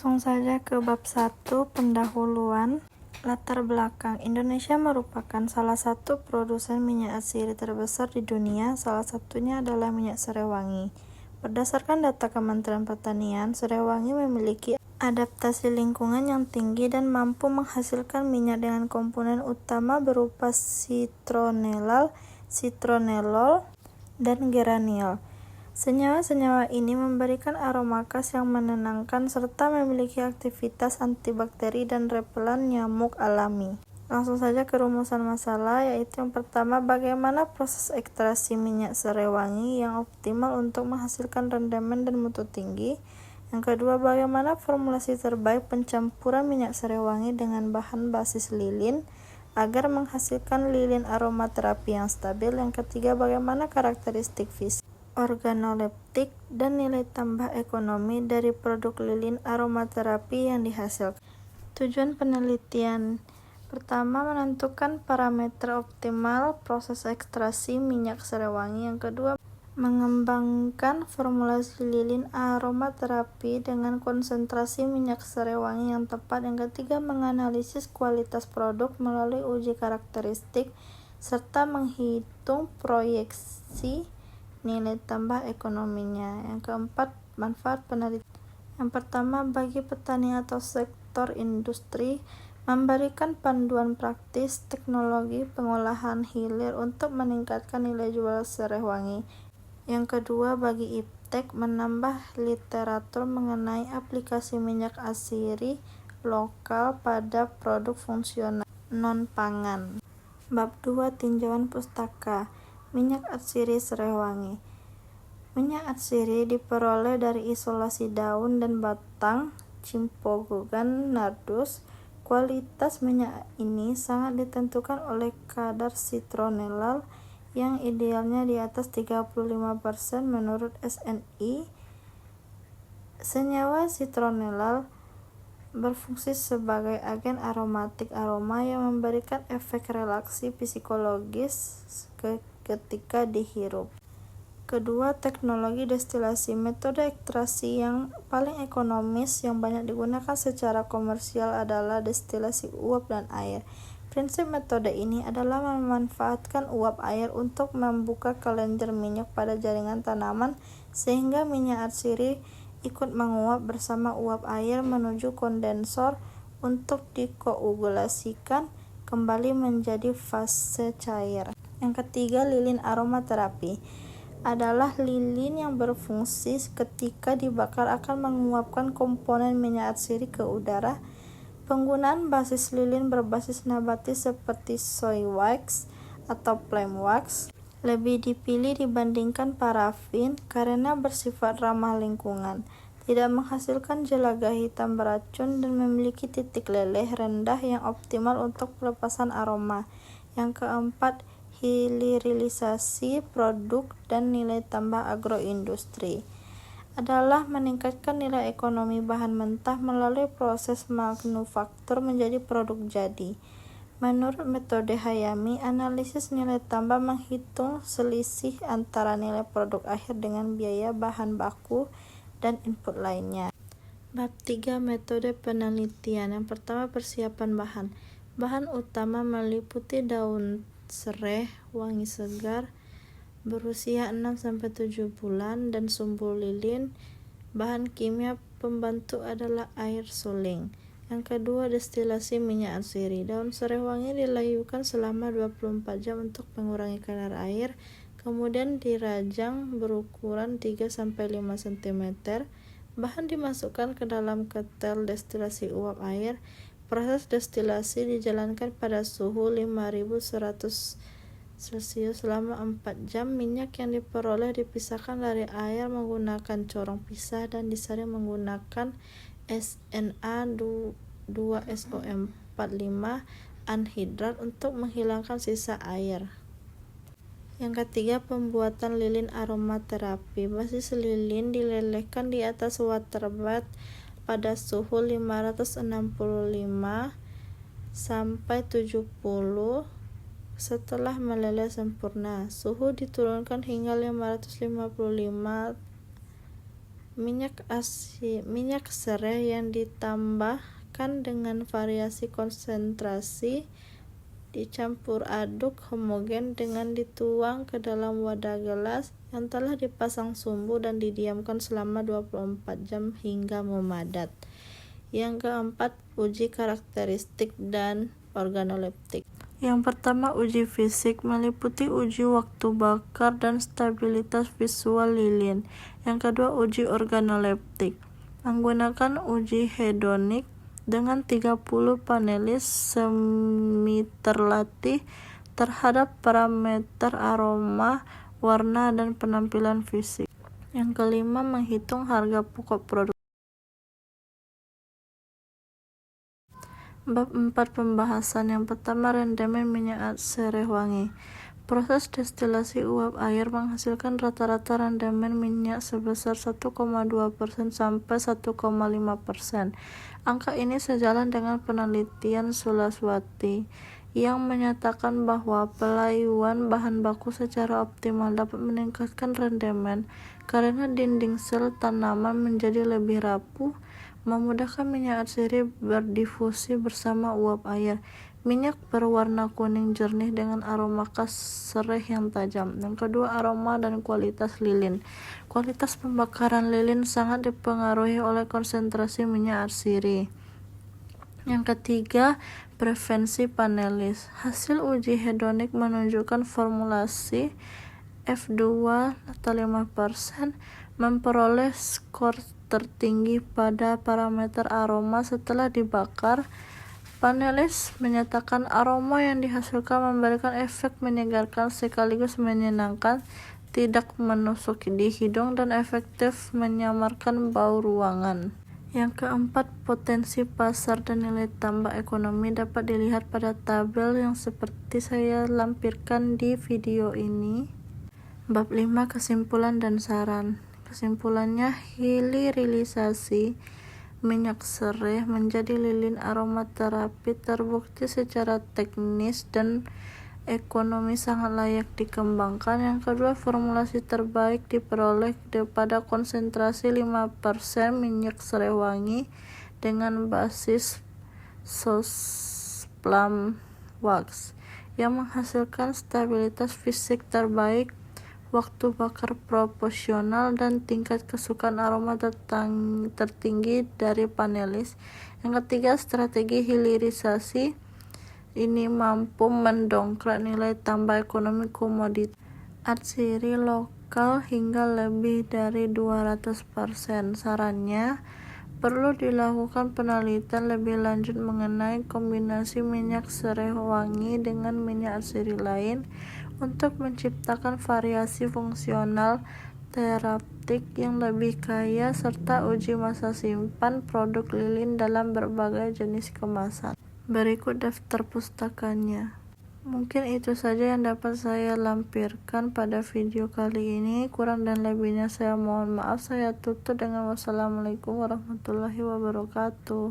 Langsung saja ke bab 1, pendahuluan. Latar belakang. Indonesia merupakan salah satu produsen minyak atsiri terbesar di dunia, salah satunya adalah minyak Serewangi. Berdasarkan data Kementerian Pertanian, Serewangi memiliki adaptasi lingkungan yang tinggi dan mampu menghasilkan minyak dengan komponen utama berupa citronellal, citronellol, dan geraniol. Senyawa-senyawa ini memberikan aroma khas yang menenangkan serta memiliki aktivitas antibakteri dan repelan nyamuk alami. Langsung saja ke rumusan masalah, yaitu yang pertama, bagaimana proses ekstraksi minyak Serewangi yang optimal untuk menghasilkan rendaman dan mutu tinggi. Yang kedua, bagaimana formulasi terbaik pencampuran minyak Serewangi dengan bahan basis lilin agar menghasilkan lilin aromaterapi yang stabil. Yang ketiga, bagaimana karakteristik fisik, organoleptik, dan nilai tambah ekonomi dari produk lilin aromaterapi yang dihasilkan. Tujuan penelitian: pertama, menentukan parameter optimal proses ekstraksi minyak Serewangi. Yang kedua, mengembangkan formulasi lilin aromaterapi dengan konsentrasi minyak Serewangi yang tepat. Yang ketiga, menganalisis kualitas produk melalui uji karakteristik serta menghitung proyeksi nilai tambah ekonominya. Yang keempat, manfaat penelitian. Yang pertama, bagi petani atau sektor industri, memberikan panduan praktis teknologi pengolahan hilir untuk meningkatkan nilai jual Serewangi. Yang kedua, bagi iptek, menambah literatur mengenai aplikasi minyak atsiri lokal pada produk fungsional non-pangan. Bab 2, tinjauan pustaka. Minyak atsiri Serewangi. Minyak atsiri diperoleh dari isolasi daun dan batang Cimpogogan nardus. Kualitas minyak ini sangat ditentukan oleh kadar citronellal yang idealnya di atas 35% menurut SNI. Senyawa citronellal berfungsi sebagai agen aromatik aroma yang memberikan efek relaksi psikologis ketika dihirup. Kedua, teknologi destilasi. Metode ekstraksi yang paling ekonomis yang banyak digunakan secara komersial adalah destilasi uap dan air. Prinsip metode ini adalah memanfaatkan uap air untuk membuka kelenjar minyak pada jaringan tanaman sehingga minyak atsiri ikut menguap bersama uap air menuju kondensor untuk dikoagulasikan kembali menjadi fase cair. Yang ketiga, lilin aromaterapi adalah lilin yang berfungsi ketika dibakar akan menguapkan komponen minyak atsiri ke udara. Penggunaan basis lilin berbasis nabati seperti soy wax atau palm wax lebih dipilih dibandingkan parafin karena bersifat ramah lingkungan, tidak menghasilkan jelaga hitam beracun, dan memiliki titik leleh rendah yang optimal untuk pelepasan aroma. Yang keempat, hilirilisasi produk dan nilai tambah agroindustri adalah meningkatkan nilai ekonomi bahan mentah melalui proses manufaktur menjadi produk jadi. Menurut metode Hayami, analisis nilai tambah menghitung selisih antara nilai produk akhir dengan biaya bahan baku dan input lainnya. Bab 3, metode penelitian. Yang pertama, persiapan bahan. Bahan utama meliputi daun sereh wangi segar berusia 6-7 bulan dan sumbu lilin. Bahan kimia pembantu adalah air suling. Yang kedua, destilasi minyak atsiri. Daun Serewangi dilayukan selama 24 jam untuk mengurangi kadar air, kemudian dirajang berukuran 3-5 cm. Bahan dimasukkan ke dalam ketel destilasi uap air. Proses destilasi dijalankan pada suhu 5100 Celcius selama 4 jam. Minyak yang diperoleh dipisahkan dari air menggunakan corong pisah dan disaring menggunakan SNA2SO45 anhidrat untuk menghilangkan sisa air. Yang ketiga, pembuatan lilin aromaterapi. Basis lilin dilelehkan di atas water bath pada suhu 565-70. Setelah meleleh sempurna, suhu diturunkan hingga 555 minyak serai yang ditambahkan dengan variasi konsentrasi dicampur aduk homogen dengan dituang ke dalam wadah gelas yang telah dipasang sumbu dan didiamkan selama 24 jam hingga memadat. Yang keempat, uji karakteristik dan organoleptik. Yang pertama, uji fisik, meliputi uji waktu bakar dan stabilitas visual lilin. Yang kedua, uji organoleptik, menggunakan uji hedonik dengan 30 panelis semi terlatih terhadap parameter aroma, warna, dan penampilan fisik. Yang kelima, menghitung harga pokok produk. Bab 4 pembahasan. Yang pertama, rendemen minyak serai wangi. Proses destilasi uap air menghasilkan rata-rata rendemen minyak sebesar 1,2% sampai 1,5%. Angka ini sejalan dengan penelitian Sulaswati yang menyatakan bahwa pelayuan bahan baku secara optimal dapat meningkatkan rendemen karena dinding sel tanaman menjadi lebih rapuh, memudahkan minyak atsiri berdifusi bersama uap air. Minyak berwarna kuning jernih dengan aroma khas serai yang tajam. Yang kedua, aroma dan kualitas lilin. Kualitas pembakaran lilin sangat dipengaruhi oleh konsentrasi minyak atsiri. Yang ketiga, preferensi panelis. Hasil uji hedonik menunjukkan formulasi F2 atau 5% memperoleh skor tertinggi pada parameter aroma setelah dibakar. Panelis menyatakan aroma yang dihasilkan memberikan efek menyegarkan sekaligus menyenangkan, tidak menusuk di hidung, dan efektif menyamarkan bau ruangan. Yang keempat, potensi pasar dan nilai tambah ekonomi dapat dilihat pada tabel yang seperti saya lampirkan di video ini. Bab 5, kesimpulan dan saran. Kesimpulannya, hilirisasi minyak serai menjadi lilin aromaterapi terbukti secara teknis dan ekonomi sangat layak dikembangkan. Yang kedua, formulasi terbaik diperoleh pada konsentrasi 5% minyak serai wangi dengan basis Sauce Plum Wax yang menghasilkan stabilitas fisik terbaik, waktu bakar proporsional, dan tingkat kesukaan aroma tertinggi dari panelis. Yang ketiga, strategi hilirisasi ini mampu mendongkrak nilai tambah ekonomi komoditas atsiri lokal hingga lebih dari 200%. Sarannya, perlu dilakukan penelitian lebih lanjut mengenai kombinasi minyak serai wangi dengan minyak atsiri lain untuk menciptakan variasi fungsional terapeutik yang lebih kaya, serta uji masa simpan produk lilin dalam berbagai jenis kemasan. Berikut daftar pustakanya. Mungkin itu saja yang dapat saya lampirkan pada video kali ini. Kurang dan lebihnya saya mohon maaf. Saya tutup dengan wassalamualaikum warahmatullahi wabarakatuh.